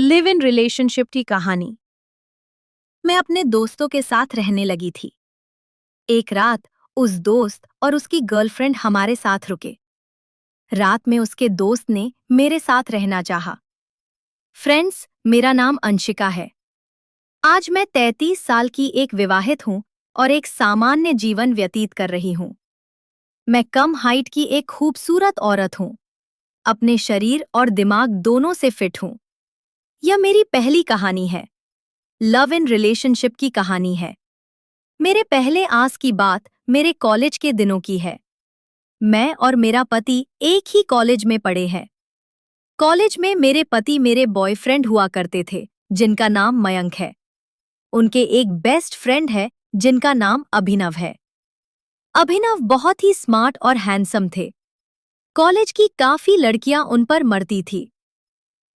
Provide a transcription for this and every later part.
Live in relationship की कहानी। मैं अपने दोस्तों के साथ रहने लगी थी। एक रात उस दोस्त और उसकी गर्लफ्रेंड हमारे साथ रुके। रात में उसके दोस्त ने मेरे साथ रहना चाहा। फ्रेंड्स, मेरा नाम अंशिका है। आज मैं 33 साल की एक विवाहित हूँ और एक सामान्य जीवन व्यतीत कर रही हूँ। मैं कम हाइट की एक खूबसूरत औरत हूँ। अपने शरीर और दिमाग दोनों से फिट हूँ। यह मेरी पहली कहानी है। लव इन रिलेशनशिप की कहानी है। मेरे पहले आस की बात मेरे कॉलेज के दिनों की है। मैं और मेरा पति एक ही कॉलेज में पढ़े हैं। कॉलेज में मेरे पति मेरे बॉयफ्रेंड हुआ करते थे, जिनका नाम मयंक है। उनके एक बेस्ट फ्रेंड है जिनका नाम अभिनव है। अभिनव बहुत ही स्मार्ट और हैंडसम थे। कॉलेज की काफी लड़कियां उन पर मरती थी।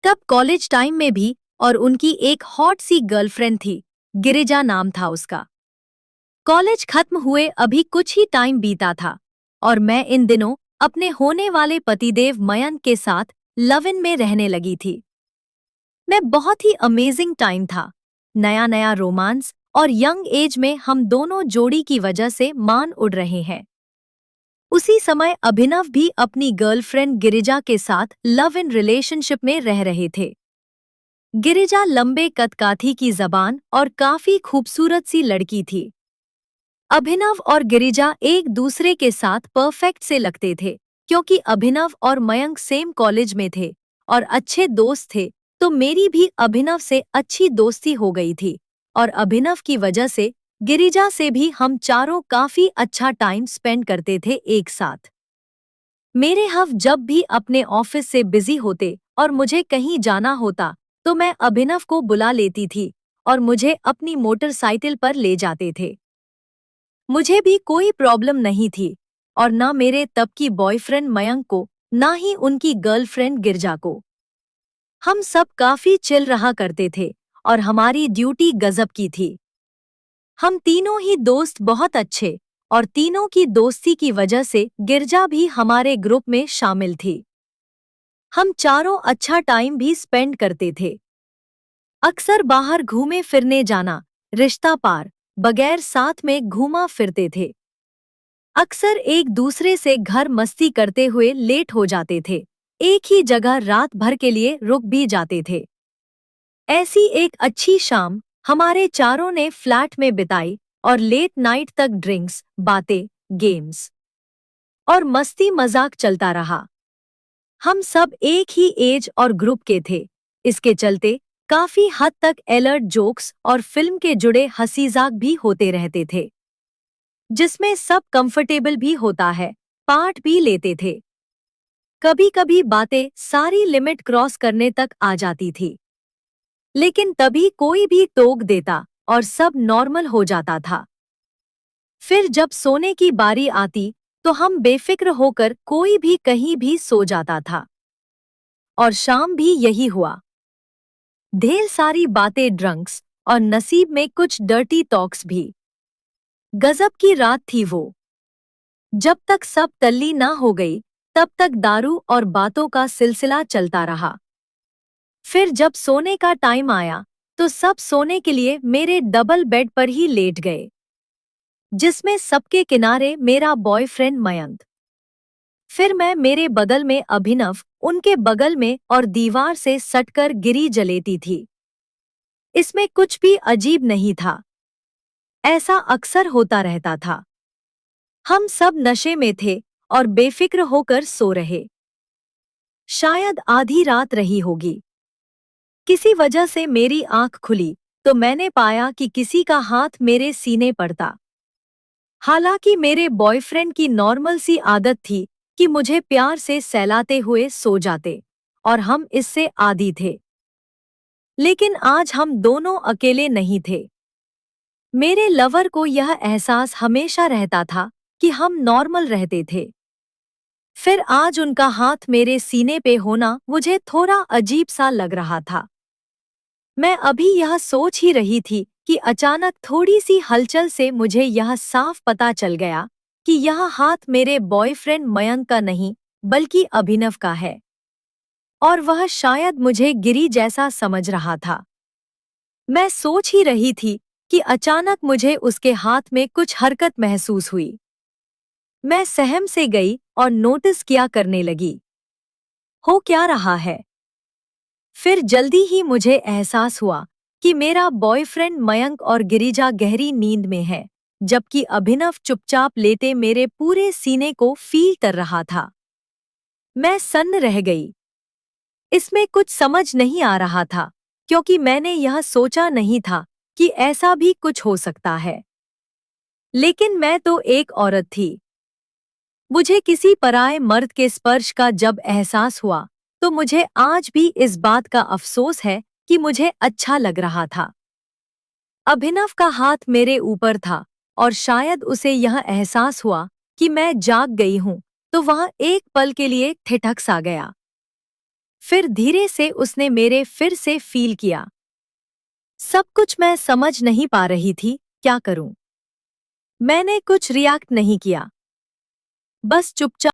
तब कॉलेज टाइम में भी और उनकी एक हॉट सी गर्लफ्रेंड थी, गिरिजा नाम था उसका। कॉलेज खत्म हुए अभी कुछ ही टाइम बीता था और मैं इन दिनों अपने होने वाले पतिदेव मयंक के साथ लव इन में रहने लगी थी। मैं बहुत ही अमेजिंग टाइम था। नया नया रोमांस और यंग एज में हम दोनों जोड़ी की वजह से मान उड़ रहे हैं। उसी समय अभिनव भी अपनी गर्लफ्रेंड गिरिजा के साथ लव इन रिलेशनशिप में रह रहे थे। गिरिजा लंबे कदकाठी की जबान और काफी खूबसूरत सी लड़की थी। अभिनव और गिरिजा एक दूसरे के साथ परफेक्ट से लगते थे, क्योंकि अभिनव और मयंक सेम कॉलेज में थे और अच्छे दोस्त थे। तो मेरी भी अभिनव से अच्छी दोस्ती हो गई थी और अभिनव की वजह से गिरिजा से भी हम चारों काफी अच्छा टाइम स्पेंड करते थे एक साथ। मेरे हव जब भी अपने ऑफिस से बिजी होते और मुझे कहीं जाना होता तो मैं अभिनव को बुला लेती थी और मुझे अपनी मोटरसाइकिल पर ले जाते थे। मुझे भी कोई प्रॉब्लम नहीं थी और ना मेरे तब की बॉयफ्रेंड मयंक को, ना ही उनकी गर्लफ्रेंड गिरजा को। हम सब काफी चिल रहा करते थे और हमारी ड्यूटी गजब की थी। हम तीनों ही दोस्त बहुत अच्छे और तीनों की दोस्ती की वजह से गिरजा भी हमारे ग्रुप में शामिल थी। हम चारों अच्छा टाइम भी स्पेंड करते थे। अक्सर बाहर घूमे फिरने जाना, रिश्ता पार बगैर साथ में घूमा फिरते थे। अक्सर एक दूसरे से घर मस्ती करते हुए लेट हो जाते थे। एक ही जगह रात भर के लिए रुक भी जाते थे। ऐसी एक अच्छी शाम हमारे चारों ने फ्लैट में बिताई और लेट नाइट तक ड्रिंक्स, बातें, गेम्स और मस्ती मजाक चलता रहा। हम सब एक ही एज और ग्रुप के थे। इसके चलते काफी हद तक अलर्ट जोक्स और फिल्म के जुड़े हंसीजाक भी होते रहते थे, जिसमें सब कंफर्टेबल भी होता है, पार्ट भी लेते थे। कभी कभी बातें सारी लिमिट क्रॉस करने तक आ जाती थी, लेकिन तभी कोई भी टोक देता और सब नॉर्मल हो जाता था। फिर जब सोने की बारी आती तो हम बेफिक्र होकर कोई भी कहीं भी सो जाता था और शाम भी यही हुआ। ढेर सारी बातें, ड्रंक्स और नसीब में कुछ डर्टी टॉक्स भी। गजब की रात थी वो। जब तक सब तल्ली ना हो गई तब तक दारू और बातों का सिलसिला चलता रहा। फिर जब सोने का टाइम आया तो सब सोने के लिए मेरे डबल बेड पर ही लेट गए, जिसमें सबके किनारे मेरा बॉयफ्रेंड मयंक। फिर मैं मेरे बगल में अभिनव, उनके बगल में और दीवार से सटकर गिरी जलेती थी। इसमें कुछ भी अजीब नहीं था। ऐसा अक्सर होता रहता था। हम सब नशे में थे और बेफिक्र होकर सो रहे। शायद आधी रात रही होगी। किसी वजह से मेरी आंख खुली तो मैंने पाया कि किसी का हाथ मेरे सीने पर था। हालांकि मेरे बॉयफ्रेंड की नॉर्मल सी आदत थी कि मुझे प्यार से सहलाते हुए सो जाते और हम इससे आदी थे। लेकिन आज हम दोनों अकेले नहीं थे। मेरे लवर को यह एहसास हमेशा रहता था कि हम नॉर्मल रहते थे। फिर आज उनका हाथ मेरे सीने पे होना मुझे थोड़ा अजीब सा लग रहा था। मैं अभी यह सोच ही रही थी कि अचानक थोड़ी सी हलचल से मुझे यह साफ पता चल गया कि यह हाथ मेरे बॉयफ्रेंड मयंक का नहीं बल्कि अभिनव का है। और वह शायद मुझे गिरी जैसा समझ रहा था। मैं सोच ही रही थी कि अचानक मुझे उसके हाथ में कुछ हरकत महसूस हुई। मैं सहम से गई और नोटिस किया करने लगी। हो क्या रहा है? फिर जल्दी ही मुझे एहसास हुआ कि मेरा बॉयफ्रेंड मयंक और गिरिजा गहरी नींद में है, जबकि अभिनव चुपचाप लेटे मेरे पूरे सीने को फील कर रहा था। मैं सन्न रह गई। इसमें कुछ समझ नहीं आ रहा था, क्योंकि मैंने यह सोचा नहीं था कि ऐसा भी कुछ हो सकता है। लेकिन मैं तो एक औरत थी। मुझे किसी पराये मर्द के स्पर्श का जब एहसास हुआ, तो मुझे आज भी इस बात का अफसोस है कि मुझे अच्छा लग रहा था। अभिनव का हाथ मेरे ऊपर था और शायद उसे यह एहसास हुआ कि मैं जाग गई हूं, तो वह एक पल के लिए ठिठक सा गया। फिर धीरे से उसने मेरे फिर से फील किया। सब कुछ मैं समझ नहीं पा रही थी, क्या करूं? मैंने कुछ रिएक्ट नहीं किया, बस चुपचाप